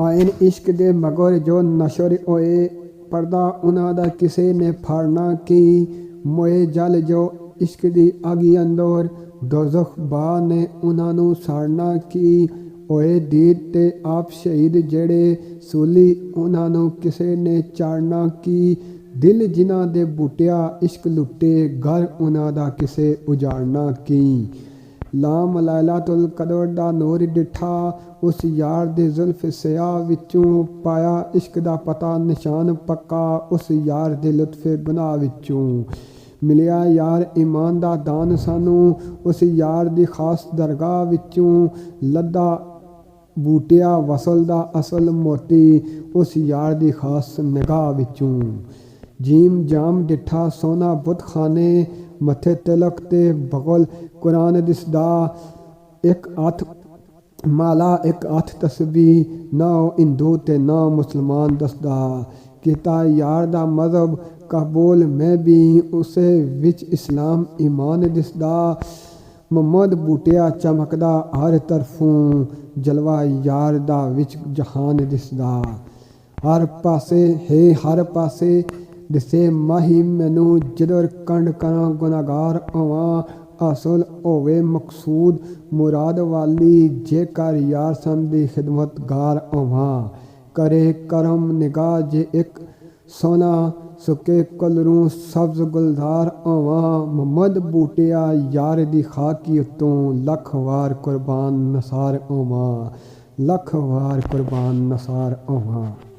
Ion ਇਸ਼ਕ ਦੇ ਮਗਰ ਜੋ ਨਸ਼ਰ ਹੋਏ, ਪਰਦਾ ਉਹਨਾਂ ਦਾ ਕਿਸੇ ਨੇ ਫੜਨਾ ਕੀ। ਮੋਏ ਜਲ ਜੋ ਇਸ਼ਕ ਦੀ ਅੱਗੀ ਅੰਦਰ, ਦੋਜ਼ਖ ਬਾ ਨੇ ਉਹਨਾਂ ਨੂੰ ਸਾੜਨਾ ਕੀ। ਹੋਏ ਦੀਦ ਤੇ ਆਪ ਸ਼ਹੀਦ ਜਿਹੜੇ ਸੂਲੀ, ਉਹਨਾਂ ਨੂੰ ਕਿਸੇ ਨੇ ਚਾੜਨਾ ਕੀ। ਦਿਲ ਜਿਨ੍ਹਾਂ ਦੇ ਬੂਟਿਆ ਇਸ਼ਕ ਲੁੱਟੇ, ਘਰ ਉਹਨਾਂ ਦਾ ਕਿਸੇ ਉਜਾੜਨਾ ਕੀ। ਲਾਮ ਲਾਇਲਾਤੁਲ ਕਦਰ ਦਾ ਨੂਰ ਡਿਠਾ, ਉਸ ਯਾਰ ਦੇ ਜ਼ੁਲਫ ਸਿਆਹ ਵਿੱਚੋਂ। ਪਾਇਆ ਇਸ਼ਕ ਦਾ ਪਤਾ ਨਿਸ਼ਾਨ ਪੱਕਾ, ਉਸ ਯਾਰ ਦੇ ਲੁਤਫ ਗੁਨਾਹ ਵਿੱਚੋਂ। ਮਿਲਿਆ ਯਾਰ ਈਮਾਨ ਦਾ ਦਾਨ ਸਾਨੂੰ, ਉਸ ਯਾਰ ਦੀ ਖਾਸ ਦਰਗਾਹ ਵਿੱਚੋਂ। ਲੱਦਾ ਬੂਟਿਆ ਵਸਲ ਦਾ ਅਸਲ ਮੋਤੀ, ਉਸ ਯਾਰ ਦੀ ਖਾਸ ਨਿਗਾਹ ਵਿੱਚੋਂ। ਜੀਮ ਜਾਮ ਡਿੱਠਾ ਸੋਨਾ ਬੁੱਤਖਾਨੇ, ਮੱਥੇ ਤਿਲਕ ਤੇ ਬਗਲ ਕੁਰਾਨ ਦਿਸਦਾ। ਇੱਕ ਹੱਥ ਮਾਲਾ ਇੱਕ ਹੱਥ ਤਸਬੀਹ, ਨਾ ਉਹ ਹਿੰਦੂ ਤੇ ਨਾ ਮੁਸਲਮਾਨ ਦੱਸਦਾ। ਕੀਤਾ ਯਾਰ ਦਾ ਮਜ਼ਹਬ ਕਬੂਲ ਮੈਂ ਵੀ, ਉਸੇ ਵਿੱਚ ਇਸਲਾਮ ਈਮਾਨ ਦਿਸਦਾ। ਮੁਹੰਮਦ ਬੂਟਿਆ ਚਮਕਦਾ ਹਰ ਤਰਫੋਂ, ਜਲਵਾ ਯਾਰ ਦਾ ਵਿੱਚ ਜਹਾਨ ਦਿਸਦਾ। ਹਰ ਪਾਸੇ ਹੈ ਹਰ ਪਾਸੇ ਦਿਸੇ ਮਾਹੀ ਮੈਨੂੰ, ਜਿੱਧਰ ਕੰਡ ਕਰਾਂ ਗੁਨਾਹਗਾਰ ਹੋਵਾਂ। ਹਾਸਲ ਹੋਵੇ ਮਕਸੂਦ ਮੁਰਾਦ ਵਾਲੀ, ਜੇਕਰ ਯਾਰ ਸੰਗ ਦੀ ਖਿਦਮਤਗਾਰ ਹੋਵਾਂ। ਕਰੇ ਕਰਮ ਨਿਗਾਹ ਜੇ ਇੱਕ ਸੋਨਾ, ਸੁੱਕੇ ਕੁਲਰੂ ਸਬਜ਼ ਗੁਲਜ਼ਾਰ ਹੋਵਾਂ। ਮੁਹੰਮਦ ਬੂਟਿਆ ਯਾਰ ਦੀ ਖਾਕੀ ਉੱਤੋਂ, ਲੱਖ ਵਾਰ ਕੁਰਬਾਨ ਨਸਾਰ ਹੋਵਾਂ। ਲੱਖ ਵਾਰ ਕੁਰਬਾਨ ਨਸਾਰ ਹੋਵਾਂ।